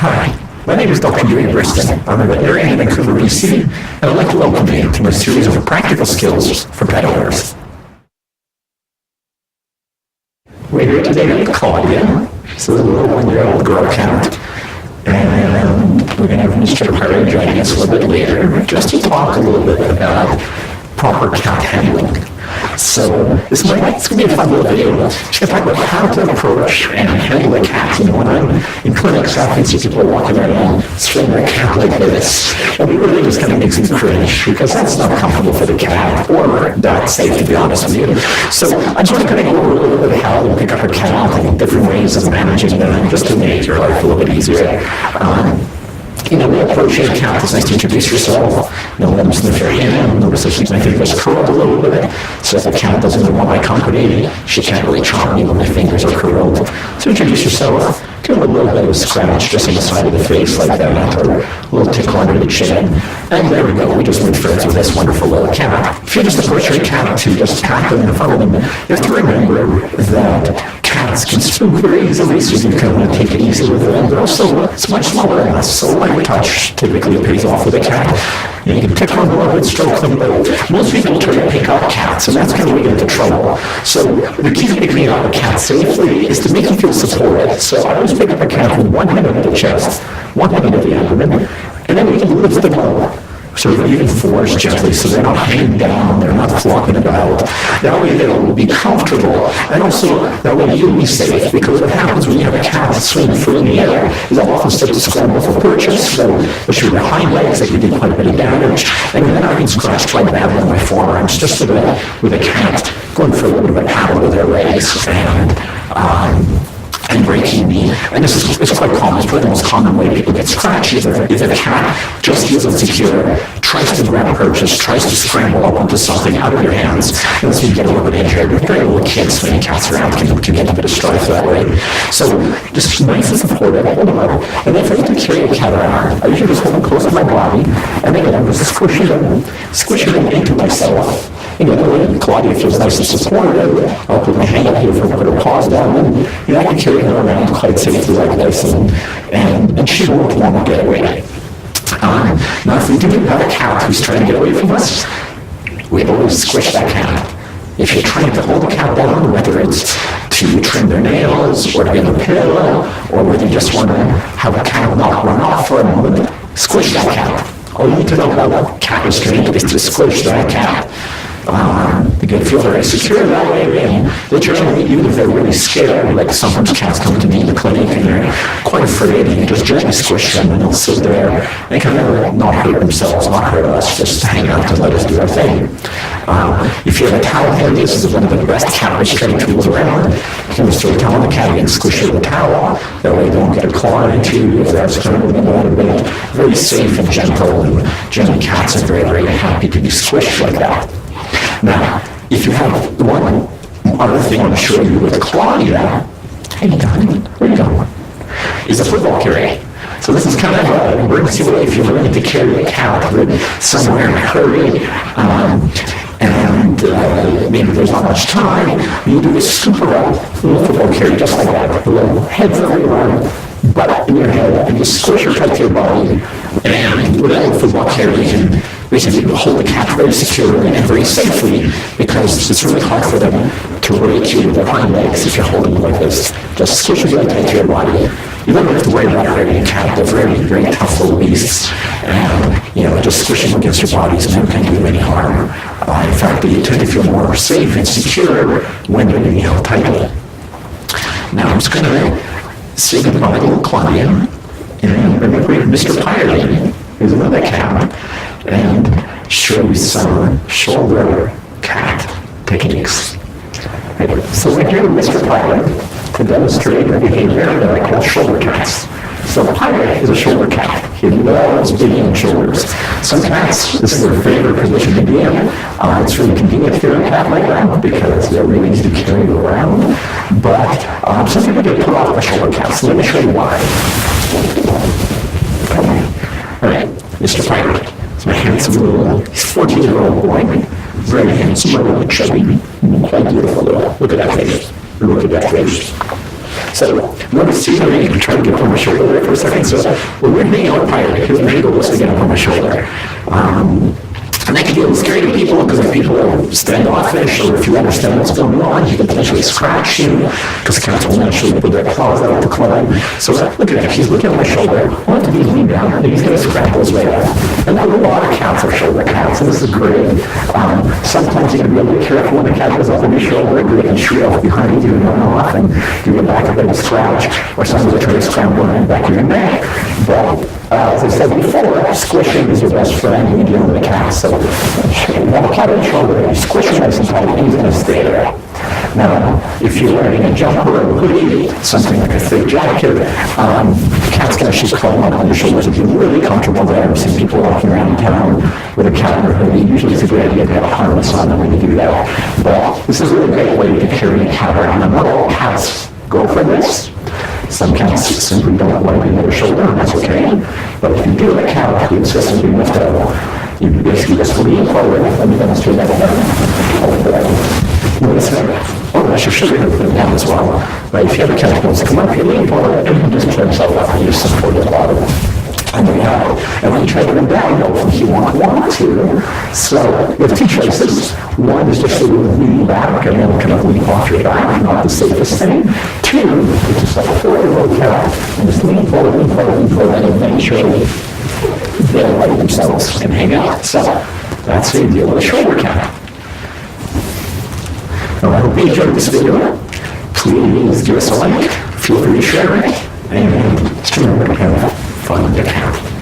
Hi, my name is Dr. Dewey Briston. I'm a veterinarian in Vancouver, BC, and I'd like to welcome you to my series of practical skills for pet owners. We're here today with Claudia. She's a little 1-year-old girl cat. And we're going to have Mr. Pirate joining us a little bit later just to talk a little bit about proper cat handling. So it's going to be a fun little video. She's going to talk about how to approach and handle a cat. You know, when I'm in clinics, I often see people walking around swinging their cat like this. And it really just kind of makes me cringe because that's not comfortable for the cat or that safe, to be honest with you. So I just want to kind of go over a little bit of how to pick up a cat and different ways of managing them just to make your life a little bit easier. You know, when approaching a cat, it's nice to introduce yourself. You know, let them sniff your hand. Notice that she's making us curled a little bit. So if the cat doesn't really want my company, she can't really charm me when my fingers are curled. So introduce yourself. Give her a little bit of a scratch just on the side of the face like that, or a little tickle under the chin. And there we go. We just made friends with this wonderful little cat. If you just approach your cat to just pat them and follow them, you have to remember that cats can spook very easily, so you kind of want to take it easy with them. But also, it's much smaller than us, so light touch typically pays off with a cat. You can tickle them a little bit, stroke them, but most people try to pick up cats, and that's kind of where you get into trouble. So the key to picking up a cat safely is to make them feel supported. So I always pick up a cat with one hand under the chest, one hand under the abdomen, and then we can lift them up. So even force gently, so they're not hanging down, they're not flopping about. That way they'll be comfortable, and also that way you'll be safe, because what happens when you have a cat swinging free in the air is they'll often start to scramble for purchase, so they'll shoot their hind legs, they can do quite a bit of damage, and then I've been scratched quite badly on my forearms, just with a cat going for a little bit of a paddle with their legs, and breaking me. And this is quite common. It's probably the most common way people get scratched is if a cat just feels insecure, tries to grab a purchase, tries to scramble up onto something out of your hands, and so you get a little bit injured. Very little kids swinging cats around can get a bit of strife that way. So just nice and supportive, hold them up. And then if I need to carry a cat around, I usually just hold them close to my body, and then I'm just squishing them into myself. You know, Claudia feels nice and supportive. I'll put my hand up here for her to put her paws down, and you know, I can carry her around quite safely like this, and she won't want to get away. Now, if we do have a cat who's trying to get away from us, we always squish that cat. If you're trying to hold a cat down, whether it's to trim their nails, or to get a pillow, or whether you just want to have a cat not run off for a moment, squish that cat. All you need to know about cat restraint is to squish that cat. They can feel very secure that way, and they generally, even if they're really scared, like sometimes cats come to me in the clinic and they're quite afraid, and you just gently squish them and they'll sit there and kind of not hurt themselves, not hurt us, just hang out and let us do our thing. If you have a towel handy, this is one of the best cat restraining tools around. You can just throw a towel on the cat and squish it with a towel. That way they won't get a claw into you if that's kind of very safe and gentle, and generally cats are very, very happy to be squished like that. Now, if you have one other thing I want to show you with Claudia, hey, where you going? Is a football carry. So this is kind of an emergency way if you're ready to carry a cat somewhere in a hurry, and maybe there's not much time. You do a super little football carry just like that, with a little head over your arm, butt in your head, and you squish her tight to your body, and with a football carry you can basically hold the cat very securely and very safely, because it's really hard for them to rake you with their hind legs if you're holding them like this. Just squish it right into your body. You don't have to worry about hurting a cat. They're very, very tough little beasts. And, you know, just squishing them against your bodies never can do them any harm. In fact, you tend to feel more safe and secure when you're being held tightly. Now, I'm just going to say goodbye to little Claudia. And remember, Mr. Pirate is another cat, and show you some shoulder cat techniques. So we're here with Mr. Pirate to demonstrate the behavior that I call shoulder cats. So Pirate is a shoulder cat. He loves being on shoulders. Some cats, this is their favorite position to be in. It's really convenient for a cat like that because they're really easy to carry around. But some people get put off by shoulder cats. So let me show you why. All right, Mr. Pirate. He's my handsome little, he's 14-year-old boy. Very handsome, really chubby, quite beautiful. Look at that face. Look at that face. So notice here, you can try to get up on my shoulder there for a second. So when we're hanging out pirate, his main goal is to get up on my shoulder. And that can be a little scary to people because if people are standoffish or if you understand what's going on, he can potentially scratch you because cats will naturally put their claws out to climb. So look at him, he's looking at my shoulder. I want to be leaned down and he's going to scramble his way up. And a lot of cats are shoulder cats, and this is great. Sometimes you got to be a little careful when the cat goes up on your shoulder, they can shoot off behind you and run off and give you a back of a scratch, or sometimes they try to scramble around the back of your neck. But as I said before, squishing is your best friend when you're dealing with a cat. So you have a cat on the shoulder, you squish him nice and tight, he's going to stay there. Now, if you're wearing a jumper or a hoodie, something like a thick jacket, cats can actually climb up on your shoulders if you're really comfortable there. I've seen people walking around town with a cat in their hoodie. Usually it's a good idea to have a harness on them when you do that. But this is a really great way to carry a cat around. And not all cats go for this. Some cats simply don't want to be on their shoulder, and that's okay. But if you do a cat, you insist on being lifted up. You basically just lean forward. Let me demonstrate that again. Notice that. Oh, I should have put it down as well. Right, if you have a cat that wants to come up, you lean forward and just turn himself up and you support the bottom. And there you have it. And when you try to bring him down, you won't want to. So you have two choices. One is just to lean back and then kind of lean off your back, not the safest thing. Two, is just like a 4-year-old cat and just lean forward, and eventually they'll right themselves and hang out. So that's the deal with a shoulder cat. Well, I hope you enjoyed this video. Please give us a like, feel free to share it, and just remember to have fun with your cat.